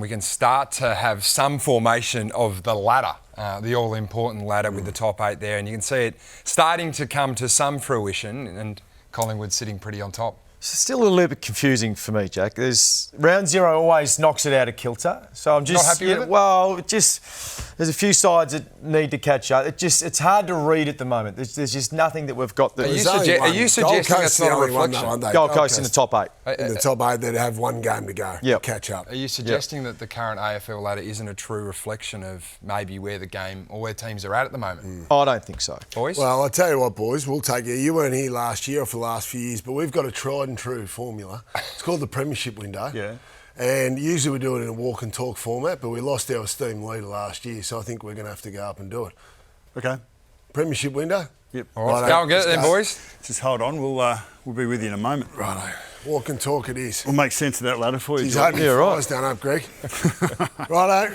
we can start to have some formation of the ladder, the all-important ladder with the top 8 there, and you can see it starting to come to some fruition, and Collingwood sitting pretty on top. It's still a little bit confusing for me, Jack. There's round 0 always knocks it out of kilter. So I'm just not happy with it? Well, there's a few sides that need to catch up. It's hard to read at the moment. There's just nothing that we've got. Are you suggesting that's not a reflection? Gold Coast in the top 8. In the top 8, they'd have one game to go. Yep. Catch up. Are you suggesting that the current AFL ladder isn't a true reflection of maybe where the game or where teams are at the moment? I don't think so. Boys? Well, I'll tell you what, boys, we'll take it. You weren't here last year or for the last few years, but we've got a tried and true formula. It's called the Premiership window. Yeah. And usually we do it in a walk and talk format, but we lost our esteemed leader last year, so I think we're going to have to go up and do it. Okay. Premiership window? Yep. All right, go and get it then, boys. Just hold on. We'll be with you in a moment. Righto. Walk and talk it is. We'll make sense of that ladder for you. He's hoping your eyes down up, Greg. Righto.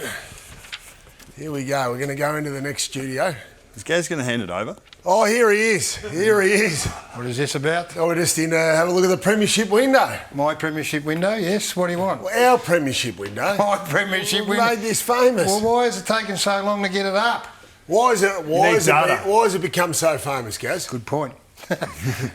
Here we go. We're going to go into the next studio. Is Gaz going to hand it over? Oh, here he is. Here he is. What is this about? Oh, we're just in to have a look at the Premiership window. My Premiership window, yes. What do you want? Well, our Premiership window. My Premiership We window. made this famous. Well, why is it taking so long to get it up? Why has it become so famous, Gaz? Good point.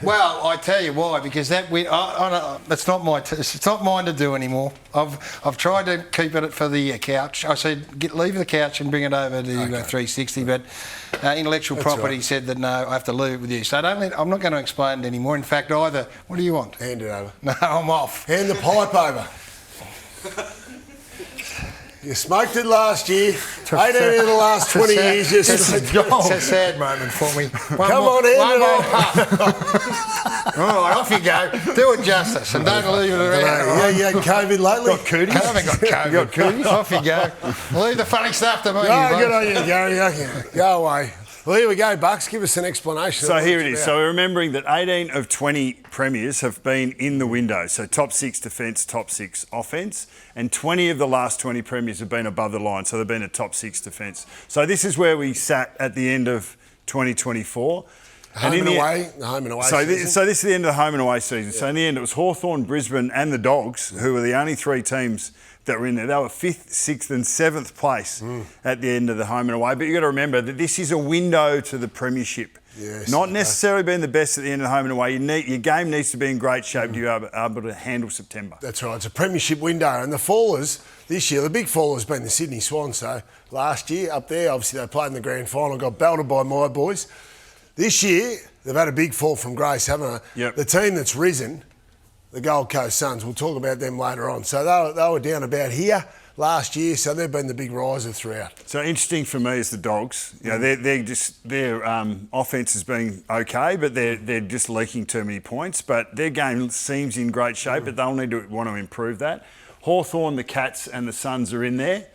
Well, I tell you why, because that it's not it's not mine to do anymore. I've tried to keep it for the couch. I said leave the couch and bring it over to 360, but intellectual property said that no, I have to leave it with you. So I'm not going to explain it anymore. In fact, either. What do you want? Hand it over. No, I'm off. Hand the pipe over. You smoked it last year. 18 of the last 20 years. It's a sad moment for me. Come on, hand it over. All right, off you go. Do it justice and don't leave it around. You had COVID lately? Got cooties? I haven't got COVID. Got cooties? Off you go. Leave the funny stuff to me. Oh, good on you, Gary. Go away. Well, here we go, Bucks. Give us an explanation. So here it is. So we're remembering that 18 of 20 premiers have been in the window. So top 6 defence, top 6 offence. And 20 of the last 20 premiers have been above the line. So they've been a top 6 defence. So this is where we sat at the end of 2024. The home and away season. So this is the end of the home and away season. Yeah. So in the end, it was Hawthorn, Brisbane and the Dogs, who were the only 3 teams that were in there. They were 5th, 6th and 7th place at the end of the home and away. But you've got to remember that this is a window to the premiership. Yes, Not necessarily being the best at the end of the home and away. Your game needs to be in great shape to be able to handle September. That's right. It's a premiership window. And the fallers this year, the big fall has been the Sydney Swans. So last year up there, obviously they played in the grand final, got belted by my boys. This year, they've had a big fall from grace, haven't they? Yep. The team that's risen, the Gold Coast Suns, we'll talk about them later on. So they were down about here last year, so they've been the big riser throughout. So interesting for me is the Dogs. You know, their offense has been okay, but they're just leaking too many points. But their game seems in great shape, but they'll want to improve that. Hawthorn, the Cats, and the Suns are in there.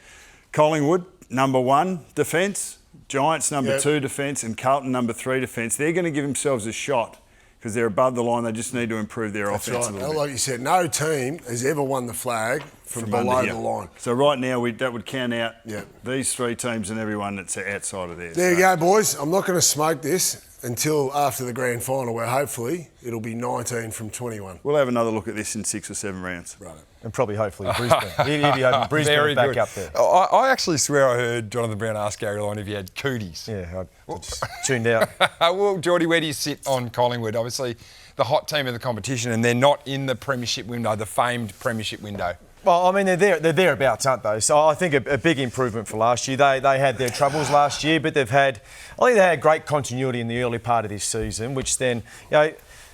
Collingwood, number 1 defence. Giants, number 2 defence, and Carlton, number 3 defence. They're going to give themselves a shot because they're above the line. They just need to improve their offence a little bit. Like you said, no team has ever won the flag from below the line. So right now, that would count out these 3 teams and everyone that's outside of there. There you go, boys. I'm not going to smoke this until after the grand final, where hopefully it'll be 19 from 21. We'll have another look at this in 6 or 7 rounds. Right. And probably, hopefully, Brisbane. He'd be hoping Brisbane back up there. I actually swear I heard Jonathan Brown ask Gary Lyon if he had cooties. Yeah, I just tuned out. Well, Geordie, where do you sit on Collingwood? Obviously, the hot team of the competition, and they're not in the premiership window, the famed premiership window. Well, I mean, they're thereabouts, aren't they? So I think a big improvement for last year. They had their troubles last year, but I think they had great continuity in the early part of this season, which then,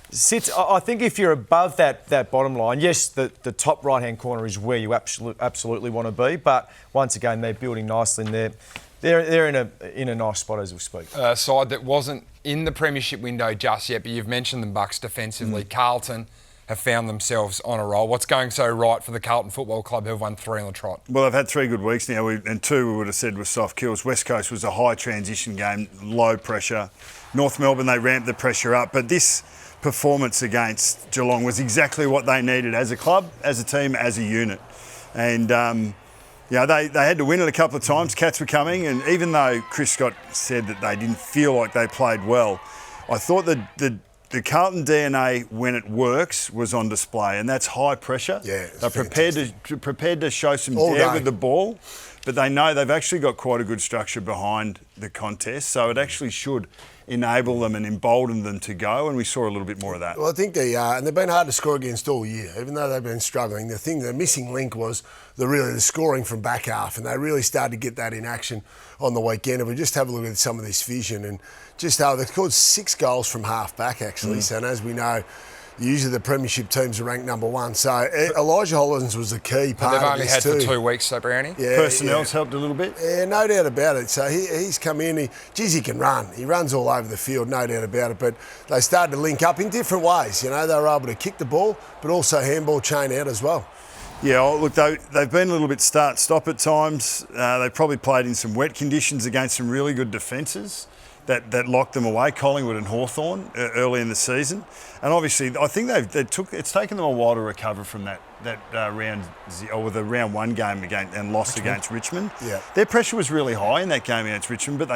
sits. I think if you're above that bottom line, yes, the top right-hand corner is where you absolutely want to be, but once again, they're building nicely in there. They're in a nice spot as we speak. A side that wasn't in the premiership window just yet, but you've mentioned them, Bucks, defensively. Carlton have found themselves on a roll. What's going so right for the Carlton Football Club, who've won 3 on the trot? Well, they've had 3 good weeks now, and 2 we would have said were soft kills. West Coast was a high transition game, low pressure. North Melbourne, they ramped the pressure up, but this performance against Geelong was exactly what they needed as a club, as a team, as a unit. And they had to win it a couple of times. Cats were coming, and even though Chris Scott said that they didn't feel like they played well, I thought that the the Carlton DNA, when it works, was on display, and that's high pressure. Yeah, they're prepared to show some All dare day. with the ball, but they know they've actually got quite a good structure behind the contest, so it actually should enable them and embolden them to go, and we saw a little bit more of that. Well, I think they are, and they've been hard to score against all year, even though they've been struggling. The missing link was the scoring from back half, and they really started to get that in action on the weekend. If we just have a look at some of this vision, and just they've scored 6 goals from half back actually. So, and as we know, usually the Premiership teams are ranked number 1. So Elijah Hollins was a key part They've of only this had too. for 2 weeks, so Brownie. Yeah, Personnel's helped a little bit. Yeah, no doubt about it. So he's come in. He can run. He runs all over the field, no doubt about it. But they started to link up in different ways. You know, they were able to kick the ball, but also handball chain out as well. Yeah, look, they've been a little bit start-stop at times. They've probably played in some wet conditions against some really good defences that locked them away, Collingwood and Hawthorn, early in the season. And obviously, I think it's taken them a while to recover from that the round 1 game and loss against Richmond. Yeah. Their pressure was really high in that game against Richmond, but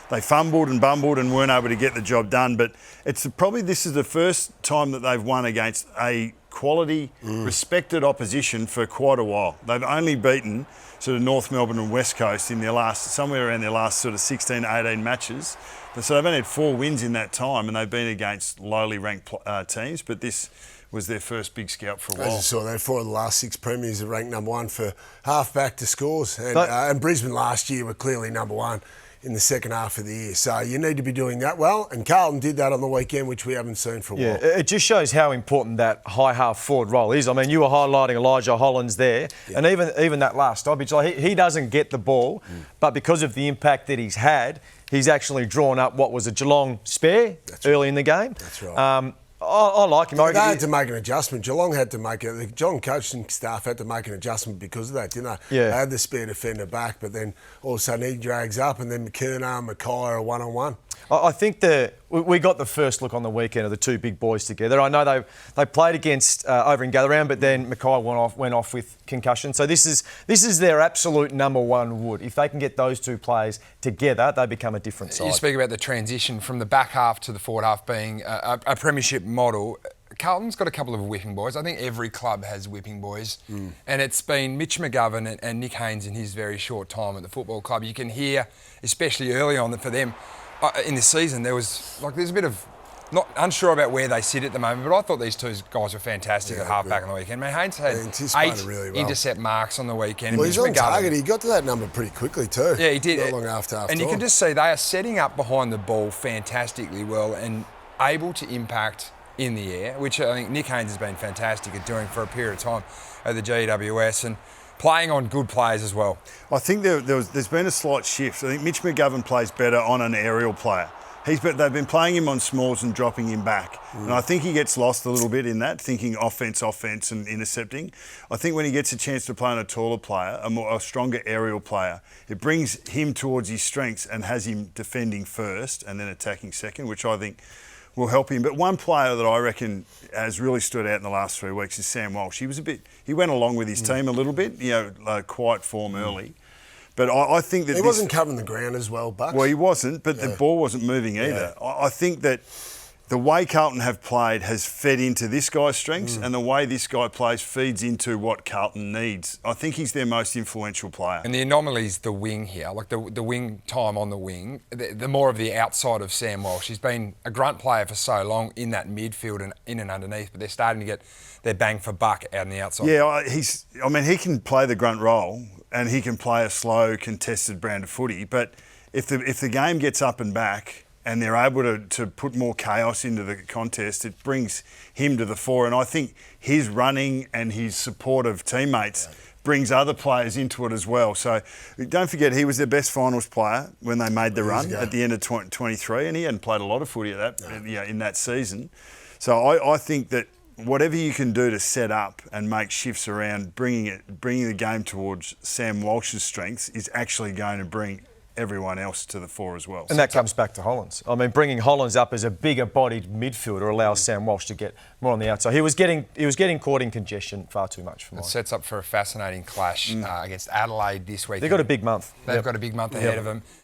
they fumbled and bumbled and weren't able to get the job done. But this is the first time that they've won against a quality, respected opposition for quite a while. They've only beaten sort of North Melbourne and West Coast in somewhere around their last sort of 16, 18 matches. So they've only had 4 wins in that time, and they've been against lowly ranked teams, but this was their first big scalp for a while. As you saw, they had 4 of the last 6 premiers are ranked number 1 for half-back to scores. And Brisbane last year were clearly number 1 in the second half of the year. So you need to be doing that well. And Carlton did that on the weekend, which we haven't seen for a while. Yeah, it just shows how important that high half forward role is. I mean, you were highlighting Elijah Hollins there, and even that last stoppage, like he doesn't get the ball, but because of the impact that he's had, he's actually drawn up what was a Geelong spare early in the game. That's right. I like him. They had to make an adjustment. Geelong had to the Geelong coaching staff had to make an adjustment because of that, didn't they? Yeah. They had the spare defender back, but then all of a sudden he drags up, and then McKernan and Mackay are one-on-one. I think we got the first look on the weekend of the 2 big boys together. I know they played against over in Gatherround, but then Mackay went off with concussion. So this is their absolute number 1 wood. If they can get those 2 players together, they become a different side. You speak about the transition from the back half to the forward half being a premiership model. Carlton's got a couple of whipping boys. I think every club has whipping boys. And it's been Mitch McGovern and Nick Haynes in his very short time at the football club. You can hear, especially early on, that for them, in this season, there's a bit of not unsure about where they sit at the moment, but I thought these 2 guys were fantastic at half-back on the weekend. Man, Haynes had 8 really well. intercept marks on the weekend. Well, he's on target. He got to that number pretty quickly too. Yeah, he did. Not long after half-time. And you can just see they are setting up behind the ball fantastically well and able to impact in the air, which I think Nick Haynes has been fantastic at doing for a period of time at the GWS and playing on good players as well. I think there's been a slight shift. I think Mitch McGovern plays better on an aerial player. They've been playing him on smalls and dropping him back. And I think he gets lost a little bit in that, thinking offence and intercepting. I think when he gets a chance to play on a taller player, a stronger aerial player, it brings him towards his strengths and has him defending first and then attacking second, which I think will help him. But one player that I reckon has really stood out in the last 3 weeks is Sam Walsh. He went along with his team a little bit, quiet form early. But I think that he wasn't covering the ground as well, Bucks. Well, he wasn't, but the ball wasn't moving either. Yeah. I think that the way Carlton have played has fed into this guy's strengths, and the way this guy plays feeds into what Carlton needs. I think he's their most influential player. And the anomaly is the wing here, like the wing time on the wing, the more of the outside of Sam Walsh. He's been a grunt player for so long in that midfield and in and underneath, but they're starting to get their bang for buck out on the outside. Yeah, he can play the grunt role and he can play a slow, contested brand of footy, but if the game gets up and back and they're able to put more chaos into the contest, it brings him to the fore. And I think his running and his support of teammates brings other players into it as well. So don't forget, he was their best finals player when they made the run at the end of 23, and he hadn't played a lot of footy in that season. So I think that whatever you can do to set up and make shifts around, bringing the game towards Sam Walsh's strengths is actually going to bring everyone else to the fore as well. And that comes back to Hollins. I mean, bringing Hollins up as a bigger-bodied midfielder allows Sam Walsh to get more on the outside. He was getting caught in congestion far too much for mine. It sets up for a fascinating clash against Adelaide this week. They've got a big month. They've got a big month ahead of them.